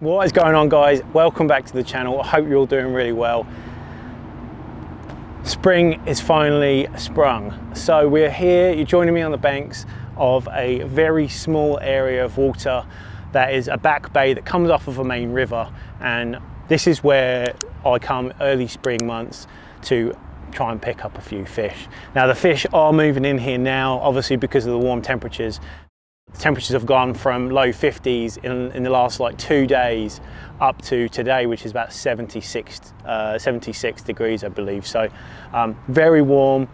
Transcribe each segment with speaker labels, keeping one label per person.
Speaker 1: What is going on, guys? Welcome back to the channel. I hope you're all doing really well. Spring is finally sprung. So we're here, you're joining me on the banks of a very small area of water that is a back bay that comes off of a main river, and this is where I come early spring months to try and pick up a few fish. Now the fish are moving in here now, obviously because of the warm temperatures. The temperatures have gone from low 50s in the last like 2 days up to today, which is about 76 degrees, I believe. So very warm,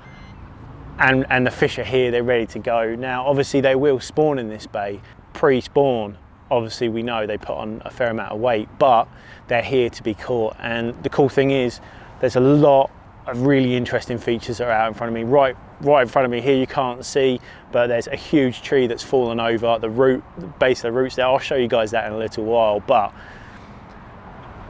Speaker 1: and the fish are here, they're ready to go. Now obviously they will spawn in this bay. Pre-spawn, obviously we know they put on a fair amount of weight, but they're here to be caught. And the cool thing is there's a lot of really interesting features that are out in front of me. Right in front of me here, you can't see, but there's a huge tree that's fallen over. The base of the roots there, I'll show you guys that in a little while, but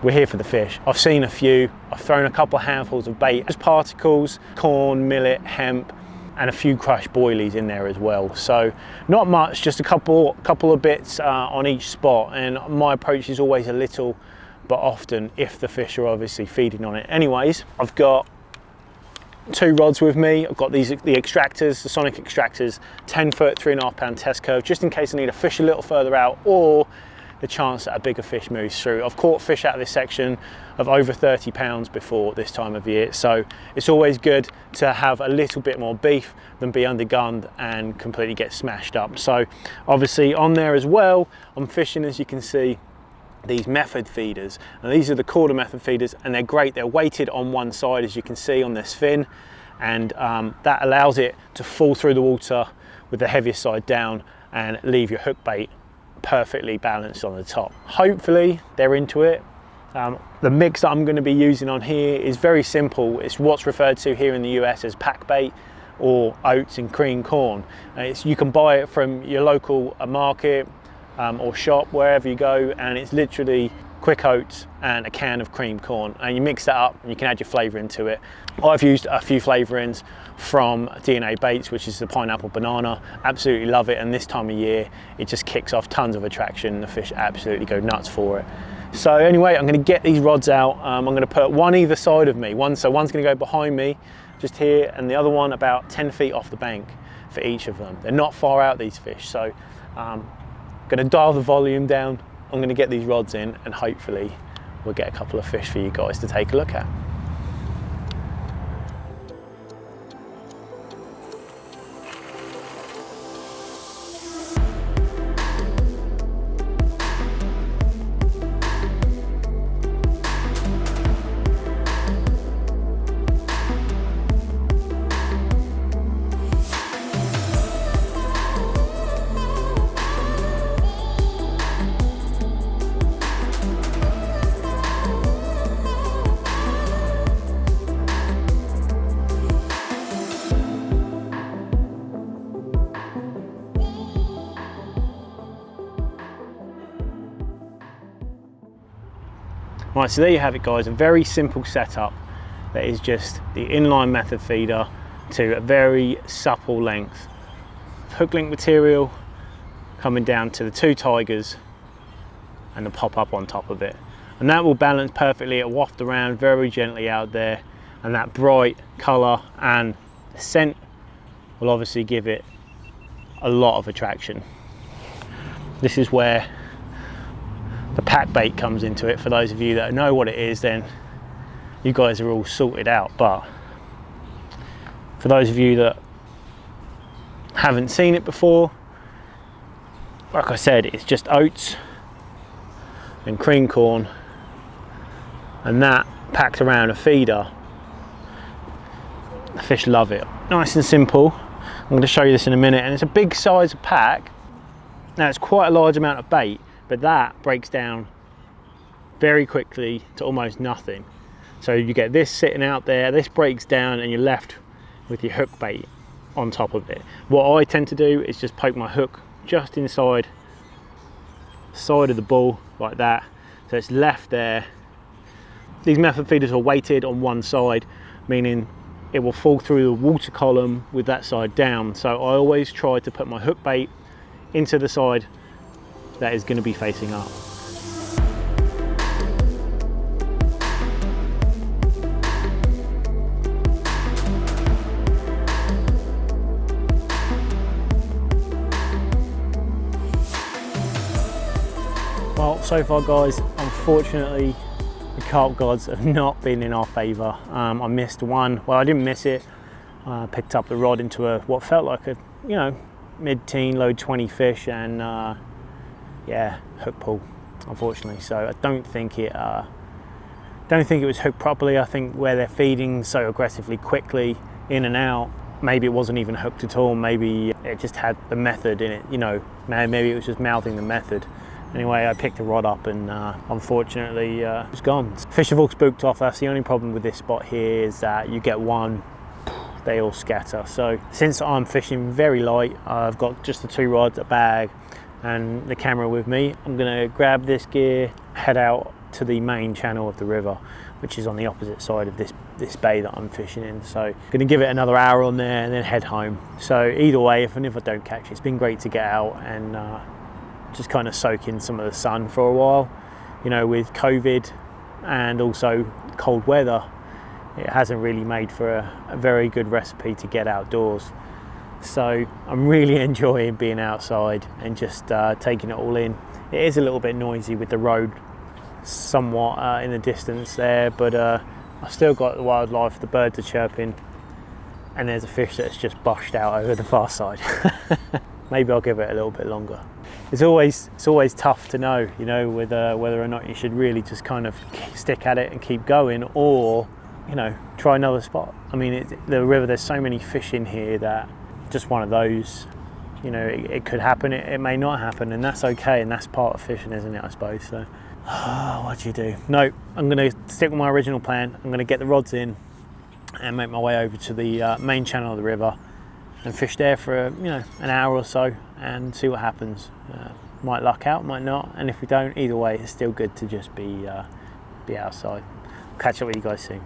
Speaker 1: we're here for the fish. I've seen a few. I've thrown a couple of handfuls of bait, just particles, corn, millet, hemp, and a few crushed boilies in there as well. So not much, just a couple of bits on each spot, and my approach is always a little but often if the fish are obviously feeding on it. Anyways, I've got 2 rods with me. I've got the extractors, the Sonic extractors, 10 foot, 3.5 pound test curve, just in case I need to fish a little further out or the chance that a bigger fish moves through. I've caught fish out of this section of over 30 pounds before this time of year, so it's always good to have a little bit more beef than be undergunned and completely get smashed up. So obviously on there as well, I'm fishing, as you can see, these method feeders, and these are the quarter method feeders, and they're great. They're weighted on one side, as you can see on this fin, and that allows it to fall through the water with the heaviest side down and leave your hook bait perfectly balanced on the top. Hopefully they're into it. The mix that I'm going to be using on here is very simple. It's what's referred to here in the US as pack bait, or oats and cream corn. You can buy it from your local market or shop, wherever you go, and it's literally quick oats and a can of cream corn, and you mix that up and you can add your flavour into it. I've used a few flavourings from DNA Baits, which is the pineapple banana. Absolutely love it, and this time of year it just kicks off tons of attraction. The fish absolutely go nuts for it. So anyway, I'm going to get these rods out. I'm going to put one either side of me. So one's going to go behind me just here, and the other one about 10 feet off the bank for each of them. They're not far out, these fish, so going to dial the volume down. I'm going to get these rods in, and hopefully we'll get a couple of fish for you guys to take a look at. Right, so there you have it, guys, a very simple setup that is just the inline method feeder to a very supple length. Hook link material coming down to the 2 tigers and the pop up on top of it. And that will balance perfectly. It'll waft around very gently out there, and that bright colour and scent will obviously give it a lot of attraction. This is where the pack bait comes into it. For those of you that know what it is, then you guys are all sorted out, but for those of you that haven't seen it before, like I said, it's just oats and cream corn, and that packed around a feeder. The fish love it. Nice and simple. I'm going to show you this in a minute, and it's a big size of pack. Now it's quite a large amount of bait, but that breaks down very quickly to almost nothing. So you get this sitting out there, this breaks down, and you're left with your hook bait on top of it. What I tend to do is just poke my hook just inside the side of the ball like that, so it's left there. These method feeders are weighted on one side, meaning it will fall through the water column with that side down. So I always try to put my hook bait into the side that is going to be facing up. Well, so far guys, unfortunately the carp gods have not been in our favour. I missed one. Well, I didn't miss it. I picked up the rod into what felt like a, you know, mid-teen, low 20 fish, and yeah, hook pull, unfortunately. So I don't think it was hooked properly. I think where they're feeding so aggressively quickly in and out, maybe it wasn't even hooked at all. Maybe it just had the method in it, you know, maybe it was just mouthing the method. Anyway, I picked the rod up and unfortunately it's gone. Fish have all spooked off. That's the only problem with this spot here, is that you get one, they all scatter. So since I'm fishing very light, I've got just the 2 rods, a bag and the camera with me. I'm gonna grab this gear, head out to the main channel of the river, which is on the opposite side of this bay that I'm fishing in. So gonna give it another hour on there and then head home. So either way, if I don't catch it, it's been great to get out and just kind of soak in some of the sun for a while. You know, with COVID and also cold weather, it hasn't really made for a very good recipe to get outdoors. So I'm really enjoying being outside and just taking it all in. It is a little bit noisy with the road somewhat in the distance there, but I've still got the wildlife, the birds are chirping, and there's a fish that's just bushed out over the far side. Maybe I'll give it a little bit longer. It's always tough to know, you know, whether or not you should really just kind of stick at it and keep going, or, you know, try another spot. I mean, the river, there's so many fish in here that just one of those, you know, it could happen, it may not happen, and that's okay, and that's part of fishing, isn't it, I suppose. So what do you do? No, I'm going to stick with my original plan. I'm going to get the rods in and make my way over to the main channel of the river and fish there for, you know, an hour or so and see what happens. Might luck out, might not, and if we don't, either way, it's still good to just be outside. Catch up with you guys soon.